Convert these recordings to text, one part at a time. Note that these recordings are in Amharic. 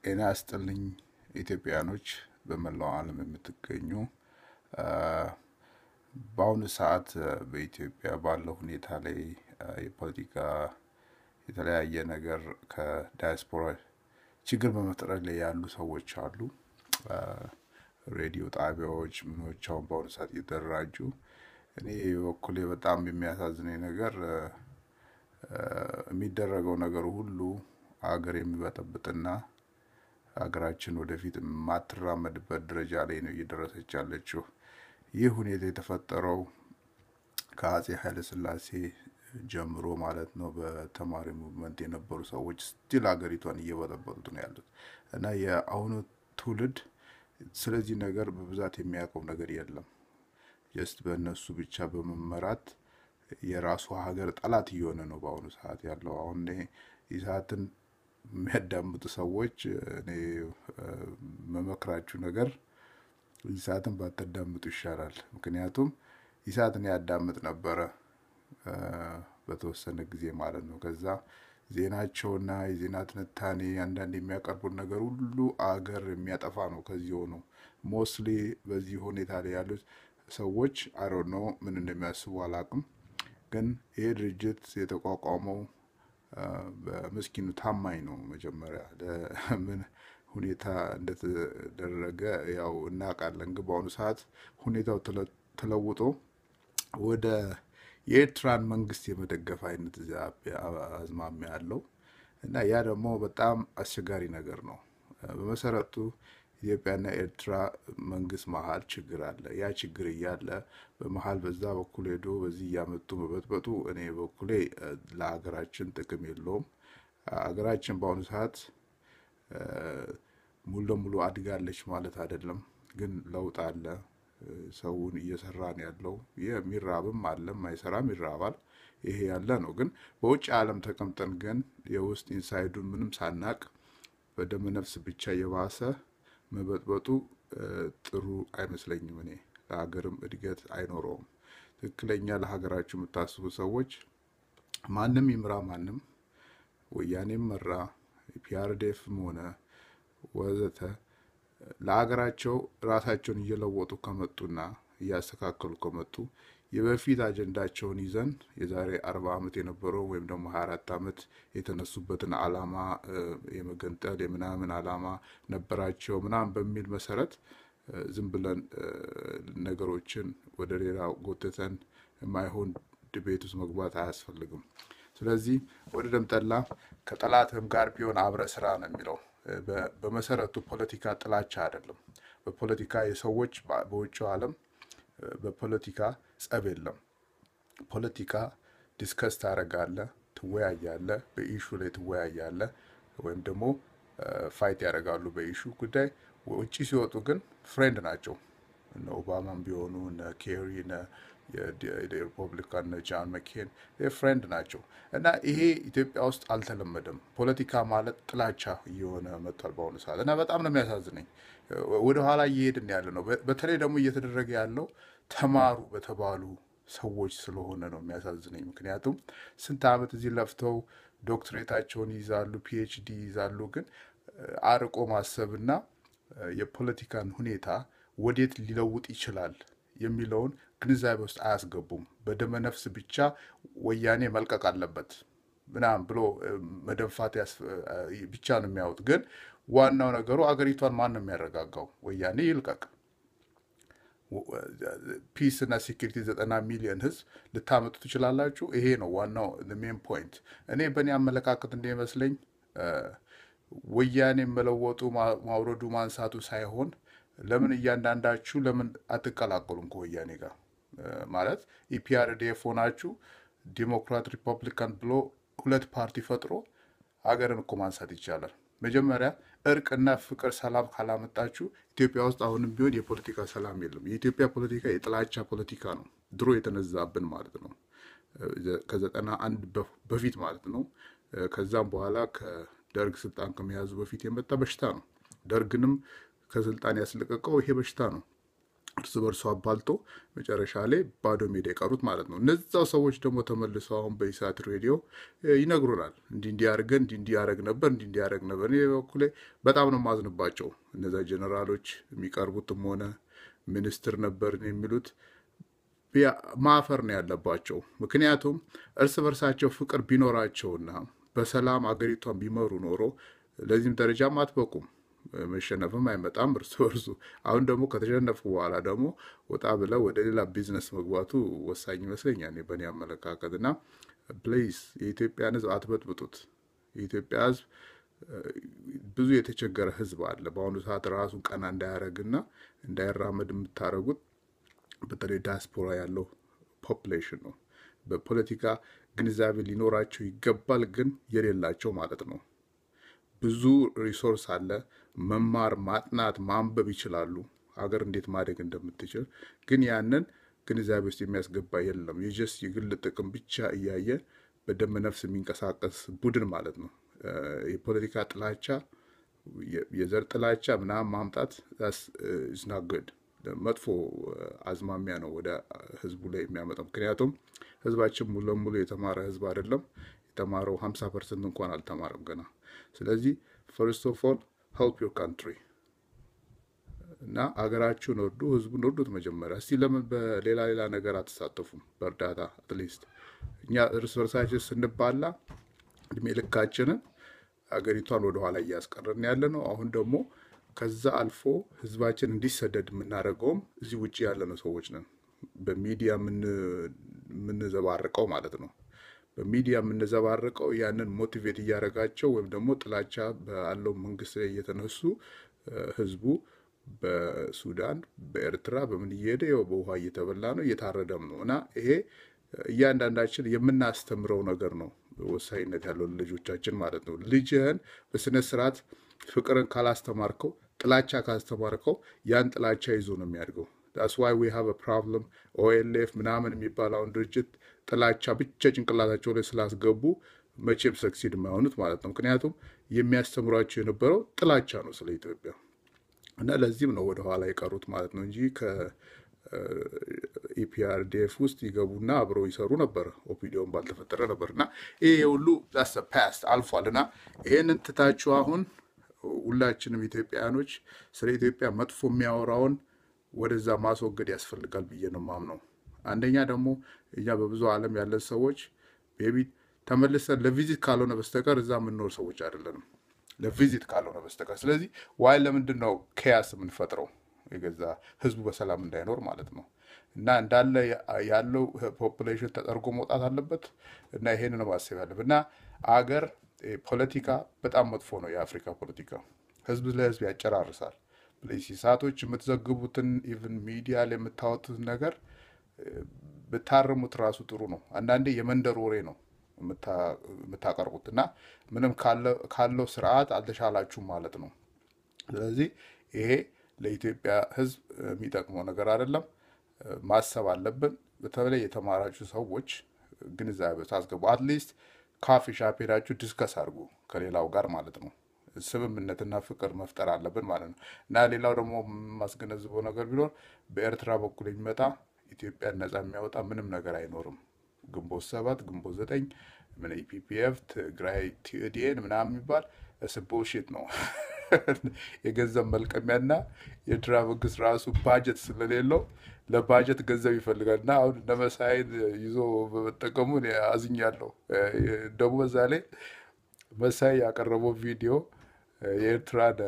ጤና ይስጥልኝ ኢትዮጵያኖች በመላው ዓለም የምትገኙ በአሁኑ ሰዓት በኢትዮጵያ ባለው ሁኔታ ላይ የፖለቲካ የተለያየ ነገር ከዳያስፖራ ችግር በመፍጠር ላይ ያሉ ሰዎች አሉ። ሬዲዮ ጣቢያዎች ምኖች አሁን በአሁኑ ሰዓት እየተደራጁ እኔ በኩሌ በጣም የሚያሳዝነኝ ነገር የሚደረገው ነገር ሁሉ አገር የሚበጠብጥና ሀገራችን ወደፊት ማትራመድበት ደረጃ ላይ ነው እየደረሰች ያለችው። ይህ ሁኔታ የተፈጠረው ከአጼ ኃይለ ሥላሴ ጀምሮ ማለት ነው። በተማሪ ሙቭመንት የነበሩ ሰዎች ስቲል ሀገሪቷን እየበጠበጡት ነው ያሉት እና የአሁኑ ትውልድ ስለዚህ ነገር በብዛት የሚያውቀው ነገር የለም። ጀስት በእነሱ ብቻ በመመራት የራሱ ሀገር ጠላት እየሆነ ነው በአሁኑ ሰዓት ያለው። አሁን ኢሳትን የሚያዳምጡ ሰዎች እኔ መመክራችሁ ነገር ኢሳትን ባታዳምጡ ይሻላል። ምክንያቱም ኢሳትን ያዳምጥ ነበረ በተወሰነ ጊዜ ማለት ነው። ከዛ ዜናቸውና የዜና ትንታኔ አንዳንድ የሚያቀርቡት ነገር ሁሉ አገር የሚያጠፋ ነው። ከዚህ ሆኖ ሞስትሊ በዚህ ሁኔታ ላይ ያሉት ሰዎች አይ ዶንት ኖ ምን እንደሚያስቡ አላቅም። ግን ይሄ ድርጅት የተቋቋመው በምስኪኑ ታማኝ ነው። መጀመሪያ ለምን ሁኔታ እንደተደረገ ያው እናውቃለን። ግን በአሁኑ ሰዓት ሁኔታው ተለውጦ ወደ የኤርትራን መንግስት የመደገፍ አይነት አዝማሚያ ያለው እና ያ ደግሞ በጣም አስቸጋሪ ነገር ነው። በመሰረቱ ኢትዮጵያና ኤርትራ መንግስት መሀል ችግር አለ። ያ ችግር እያለ በመሀል በዛ በኩል ሄዶ በዚህ እያመጡ መበጥበጡ እኔ በኩሌ ለሀገራችን ጥቅም የለውም። ሀገራችን በአሁኑ ሰዓት ሙሉ ለሙሉ አድጋለች ማለት አይደለም፣ ግን ለውጥ አለ። ሰውን እየሰራን ያለው የሚራብም አለ፣ ማይሰራም ይራባል። ይሄ ያለ ነው። ግን በውጭ ዓለም ተቀምጠን ግን የውስጥ ኢንሳይዱን ምንም ሳናቅ በደመ ነፍስ ብቻ የባሰ መበጥበጡ ጥሩ አይመስለኝም። እኔ ለሀገርም እድገት አይኖረውም። ትክክለኛ ለሀገራችሁ የምታስቡ ሰዎች ማንም ይምራ ማንም ወያኔም መራ ፒአርዲኤፍም ሆነ ወዘተ ለሀገራቸው ራሳቸውን እየለወጡ ከመጡና እያስተካከሉ ከመጡ የበፊት አጀንዳቸውን ይዘን የዛሬ 40 ዓመት የነበረው ወይም ደግሞ 24 ዓመት የተነሱበትን አላማ የመገንጠል የምናምን አላማ ነበራቸው ምናምን በሚል መሰረት ዝም ብለን ነገሮችን ወደ ሌላ ጎተተን የማይሆን ዲቤት ውስጥ መግባት አያስፈልግም። ስለዚህ ወደ ደምጠላ ከጠላትም ጋር ቢሆን አብረ ስራ ነው የሚለው። በመሰረቱ ፖለቲካ ጥላቻ አይደለም። በፖለቲካ የሰዎች በውጭው ዓለም በፖለቲካ ጸብ የለም። ፖለቲካ ዲስከስ ታደርጋለህ፣ ትወያያለህ፣ በኢሹ ላይ ትወያያለህ ወይም ደግሞ ፋይት ያደርጋሉ በኢሹ ጉዳይ። ውጪ ሲወጡ ግን ፍሬንድ ናቸው። እነ ኦባማም ቢሆኑ እነ ኬሪ እነ የሪፐብሊካን ጃን መኬን ፍሬንድ ናቸው። እና ይሄ ኢትዮጵያ ውስጥ አልተለመደም። ፖለቲካ ማለት ጥላቻ እየሆነ መጥቷል በአሁኑ ሰዓት እና በጣም ነው የሚያሳዝነኝ። ወደኋላ እየሄድን ያለ ነው። በተለይ ደግሞ እየተደረገ ያለው ተማሩ በተባሉ ሰዎች ስለሆነ ነው የሚያሳዝነኝ። ምክንያቱም ስንት ዓመት እዚህ ለፍተው ዶክትሬታቸውን ይይዛሉ፣ ፒኤችዲ ይይዛሉ። ግን አርቆ ማሰብና የፖለቲካን ሁኔታ ወዴት ሊለውጥ ይችላል የሚለውን ግንዛቤ ውስጥ አያስገቡም። በደመ ነፍስ ብቻ ወያኔ መልቀቅ አለበት ምናምን ብሎ መደንፋት ብቻ ነው የሚያዩት። ግን ዋናው ነገሩ አገሪቷን ማን ነው የሚያረጋጋው? ወያኔ ይልቀቅ። ፒስ እና ሴኩሪቲ 90 ሚሊዮን ህዝብ ልታመጡ ትችላላችሁ። ይሄ ነው ዋናው ሜን ፖይንት። እኔ በእኔ አመለካከት እንደሚመስለኝ ወያኔ መለወጡ ማውረዱ ማንሳቱ ሳይሆን ለምን እያንዳንዳችሁ ለምን አትቀላቀሉም ከወያኔ ጋር? ማለት ኢፒአርዲኤፍ ሆናችሁ ዲሞክራት ሪፐብሊካን ብሎ ሁለት ፓርቲ ፈጥሮ ሀገርን እኮ ማንሳት ይቻላል። መጀመሪያ እርቅና ፍቅር ሰላም ካላመጣችሁ ኢትዮጵያ ውስጥ አሁንም ቢሆን የፖለቲካ ሰላም የለም። የኢትዮጵያ ፖለቲካ የጥላቻ ፖለቲካ ነው፣ ድሮ የተነዛብን ማለት ነው። ከ91 በፊት ማለት ነው። ከዛም በኋላ ከደርግ ስልጣን ከመያዙ በፊት የመጣ በሽታ ነው። ደርግንም ከስልጣን ያስለቀቀው ይሄ በሽታ ነው። እርስ በርሱ አባልቶ መጨረሻ ላይ ባዶ ሜዳ የቀሩት ማለት ነው። እነዛው ሰዎች ደግሞ ተመልሰው አሁን በኢሳት ሬዲዮ ይነግሩናል። እንዲያርገን እንዲያረግ ነበር እንዲያረግ ነበር። እኔ በኩሌ በጣም ነው ማዝንባቸው እነዛ ጀነራሎች የሚቀርቡትም ሆነ ሚኒስትር ነበር የሚሉት ማፈር ነው ያለባቸው። ምክንያቱም እርስ በርሳቸው ፍቅር ቢኖራቸውና በሰላም አገሪቷን ቢመሩ ኖሮ ለዚህም ደረጃም አትበቁም። መሸነፍም አይመጣም እርስ በርሱ። አሁን ደግሞ ከተሸነፉ በኋላ ደግሞ ወጣ ብለው ወደ ሌላ ቢዝነስ መግባቱ ወሳኝ ይመስለኛል በእኔ አመለካከት። እና ፕሌስ የኢትዮጵያን ሕዝብ አትበጥብጡት። የኢትዮጵያ ሕዝብ ብዙ የተቸገረ ሕዝብ አለ። በአሁኑ ሰዓት ራሱን ቀና እንዳያረግና እንዳይራመድ የምታረጉት በተለይ ዲያስፖራ ያለው ፖፑሌሽን ነው። በፖለቲካ ግንዛቤ ሊኖራቸው ይገባል፣ ግን የሌላቸው ማለት ነው። ብዙ ሪሶርስ አለ። መማር፣ ማጥናት፣ ማንበብ ይችላሉ ሀገር እንዴት ማደግ እንደምትችል። ግን ያንን ግንዛቤ ውስጥ የሚያስገባ የለም። የጀስት የግል ጥቅም ብቻ እያየ በደም ነፍስ የሚንቀሳቀስ ቡድን ማለት ነው። የፖለቲካ ጥላቻ፣ የዘር ጥላቻ ምናምን ማምጣት ኢዝ ናት ጉድ። መጥፎ አዝማሚያ ነው ወደ ህዝቡ ላይ የሚያመጣው። ምክንያቱም ህዝባችን ሙሉ ለሙሉ የተማረ ህዝብ አይደለም። የተማረው 50% እንኳን አልተማረም ገና። ስለዚህ ፈርስት ኦፍ ኦል ሄልፕ ዮር ካንትሪ እና አገራችሁን ወዱ፣ ህዝቡን ወዱት መጀመሪያ። እስቲ ለምን በሌላ ነገር አትሳተፉም? በእርዳታ አትሊስት እኛ እርስ በርሳችን ስንባላ እድሜ ልካችንን አገሪቷን ወደኋላ እያስቀረን ያለ ነው። አሁን ደግሞ ከዛ አልፎ ህዝባችን እንዲሰደድ የምናደርገውም እዚህ ውጭ ያለነው ሰዎች ነን። በሚዲያ የምንዘባርቀው ማለት ነው። በሚዲያ የምንዘባርቀው ያንን ሞቲቬት እያደረጋቸው ወይም ደግሞ ጥላቻ ባለው መንግስት ላይ እየተነሱ ህዝቡ በሱዳን በኤርትራ በምን እየሄደ ያው በውሃ እየተበላ ነው፣ እየታረደም ነው። እና ይሄ እያንዳንዳችን የምናስተምረው ነገር ነው ወሳኝነት ያለው ልጆቻችን ማለት ነው። ልጅህን በስነ ስርዓት ፍቅርን ካላስተማርከው፣ ጥላቻ ካላስተማርከው ያን ጥላቻ ይዞ ነው የሚያድገው። that's why we have a problem OLF ምናምን የሚባለውን ድርጅት ጥላቻ ብቻ ጭንቅላታቸው ላይ ስላስገቡ መቼም ሰክሲድ የማይሆኑት ማለት ነው። ምክንያቱም የሚያስተምሯቸው የነበረው ጥላቻ ነው ስለ ኢትዮጵያ እና ለዚህም ነው ወደኋላ የቀሩት ማለት ነው እንጂ ከኢፒአርዲኤፍ ውስጥ ይገቡና አብረው ይሰሩ ነበር። ኦፒዲዮን ባልተፈጠረ ነበርና ይሄ ሁሉ that's the past አልፏል። እና ይሄንን ትታችሁ አሁን ሁላችንም ኢትዮጵያኖች ስለ ኢትዮጵያ መጥፎ የሚያወራውን ወደዛ ማስወገድ ያስፈልጋል ብዬ ነው የማምነው። አንደኛ ደግሞ እኛ በብዙ ዓለም ያለን ሰዎች ቤቢ ተመልሰን ለቪዚት ካልሆነ በስተቀር እዛ የምንኖር ሰዎች አይደለንም፣ ለቪዚት ካልሆነ በስተቀር። ስለዚህ ዋይ ለምንድን ነው ኬያስ የምንፈጥረው? የገዛ ህዝቡ በሰላም እንዳይኖር ማለት ነው። እና እንዳለ ያለው ፖፑሌሽን ተጠርጎ መውጣት አለበት። እና ይሄንን ነው ማሰብ ያለብን። እና አገር ፖለቲካ በጣም መጥፎ ነው። የአፍሪካ ፖለቲካ ህዝብ ለህዝብ ያጨራርሳል። ፕሌሲሳቶች የምትዘግቡትን ኢቭን ሚዲያ ላይ የምታወጡት ነገር ብታርሙት ራሱ ጥሩ ነው። አንዳንዴ የመንደር ወሬ ነው የምታቀርቡት እና ምንም ካለው ስርዓት አልተሻላችሁም ማለት ነው። ስለዚህ ይሄ ለኢትዮጵያ ህዝብ የሚጠቅመው ነገር አይደለም። ማሰብ አለብን። በተለይ የተማራችሁ ሰዎች ግንዛቤ ታስገቡ። አትሊስት ካፌ ሻፕ ሄዳችሁ ዲስከስ አድርጉ ከሌላው ጋር ማለት ነው። ስምምነትና ፍቅር መፍጠር አለብን ማለት ነው። እና ሌላው ደግሞ ማስገነዝበው ነገር ቢኖር በኤርትራ በኩል የሚመጣ ኢትዮጵያን ነጻ የሚያወጣ ምንም ነገር አይኖርም። ግንቦት 7 ግንቦት 9 ምን ኢፒፒኤፍ ትግራይ ቲዲኤን ምናምን የሚባል ቡልሺት ነው። የገንዘብ መልቀሚያና የኤርትራ መንግስት ራሱ ባጀት ስለሌለው ለባጀት ገንዘብ ይፈልጋል። እና አሁን ለመሳይን ይዞ በመጠቀሙ አዝኛለሁ። ደግሞ በዛ ላይ መሳይ ያቀረበው ቪዲዮ የኤርትራን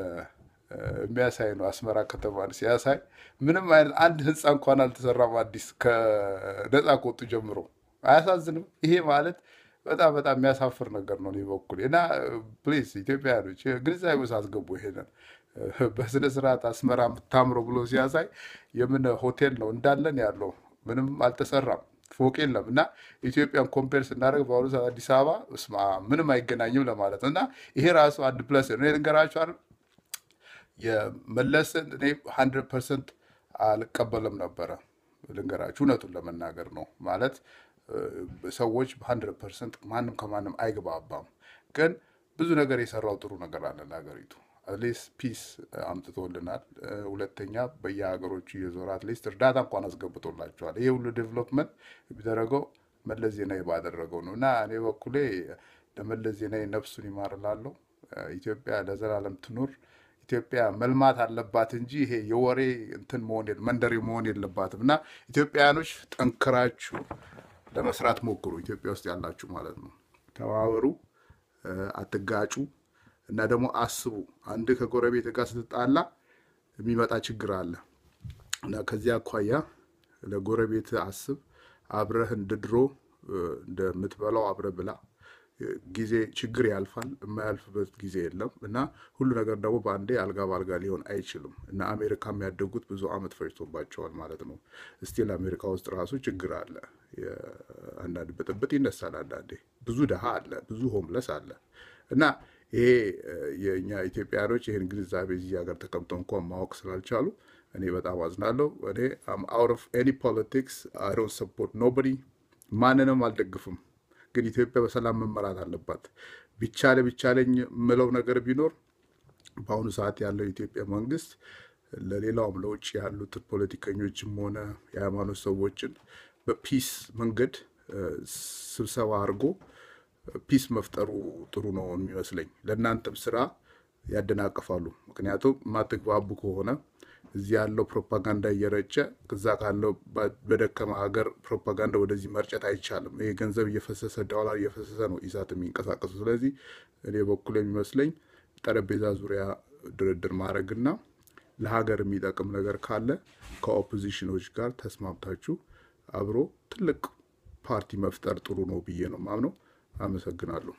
የሚያሳይ ነው። አስመራ ከተማን ሲያሳይ ምንም አይነት አንድ ህንፃ እንኳን አልተሰራም አዲስ ከነፃ ከወጡ ጀምሮ። አያሳዝንም? ይሄ ማለት በጣም በጣም የሚያሳፍር ነገር ነው በኩል። እና ፕሊዝ ኢትዮጵያውያኖች ግንዛቤ ውስጥ አስገቡ። ይሄንን በስነ ስርዓት አስመራ የምታምረው ብሎ ሲያሳይ የምን ሆቴል ነው እንዳለን ያለው? ምንም አልተሰራም፣ ፎቅ የለም። እና ኢትዮጵያን ኮምፔር ስናደርግ በአሁኑ ሰዓት አዲስ አበባ ምንም አይገናኝም ለማለት ነው። እና ይሄ ራሱ አንድ ፕለስ ነው። ልንገራችሁ አይደል የመለስን እኔ 100% አልቀበልም ነበረ። ልንገራችሁ እውነቱን ለመናገር ነው ማለት ሰዎች በ100% ማንም ከማንም አይግባባም። ግን ብዙ ነገር የሰራው ጥሩ ነገር አለ ለሀገሪቱ። አትሊስት ፒስ አምጥቶልናል። ሁለተኛ በየሀገሮቹ እየዞረ አትሊስት እርዳታ እንኳን አስገብቶላቸዋል። ይሄ ሁሉ ዴቨሎፕመንት የሚደረገው መለስ ዜናዊ ባደረገው ነው እና እኔ በኩሌ ለመለስ ዜናዊ ነፍሱን ይማርላለሁ። ኢትዮጵያ ለዘላለም ትኑር። ኢትዮጵያ መልማት አለባት እንጂ ይሄ የወሬ እንትን መንደሪ መሆን የለባትም እና ኢትዮጵያውያኖች ጠንክራችሁ ለመስራት ሞክሩ። ኢትዮጵያ ውስጥ ያላችሁ ማለት ነው። ተባበሩ፣ አትጋጩ እና ደግሞ አስቡ። አንድ ከጎረቤት ጋር ስትጣላ የሚመጣ ችግር አለ እና ከዚያ አኳያ ለጎረቤት አስብ። አብረህ እንደ ድሮ እንደምትበላው አብረህ ብላ። ጊዜ ችግር ያልፋል፣ የማያልፍበት ጊዜ የለም እና ሁሉ ነገር ደግሞ በአንዴ አልጋ ባልጋ ሊሆን አይችልም እና አሜሪካ የሚያደጉት ብዙ አመት ፈጅቶባቸዋል ማለት ነው። ስቲል አሜሪካ ውስጥ ራሱ ችግር አለ። አንዳንድ ብጥብጥ ይነሳል። አንዳንዴ ብዙ ድሃ አለ፣ ብዙ ሆምለስ አለ እና ይሄ የእኛ ኢትዮጵያኖች ይህን ግንዛቤ እዚህ ሀገር ተቀምጠው እንኳን ማወቅ ስላልቻሉ እኔ በጣም አዝናለሁ። እኔ አውት ኦፍ ኤኒ ፖለቲክስ አይ ዶንት ሰፖርት ኖበዲ፣ ማንንም አልደግፍም። ግን ኢትዮጵያ በሰላም መመራት አለባት። ቢቻለኝ የምለው ነገር ቢኖር በአሁኑ ሰዓት ያለው የኢትዮጵያ መንግስት ለሌላውም ለውጭ ያሉት ፖለቲከኞችም ሆነ የሃይማኖት ሰዎችን በፒስ መንገድ ስብሰባ አድርጎ ፒስ መፍጠሩ ጥሩ ነው የሚመስለኝ። ለእናንተም ስራ ያደናቅፋሉ። ምክንያቱም ማትግባቡ ከሆነ እዚህ ያለው ፕሮፓጋንዳ እየረጨ እዛ ካለው በደከመ ሀገር ፕሮፓጋንዳ ወደዚህ መርጨት አይቻልም። ይሄ ገንዘብ እየፈሰሰ ዶላር እየፈሰሰ ነው ኢሳት የሚንቀሳቀሱ። ስለዚህ እኔ በኩል የሚመስለኝ ጠረጴዛ ዙሪያ ድርድር ማድረግና ለሀገር የሚጠቅም ነገር ካለ ከኦፖዚሽኖች ጋር ተስማምታችሁ አብሮ ትልቅ ፓርቲ መፍጠር ጥሩ ነው ብዬ ነው ማምነው። አመሰግናለሁ።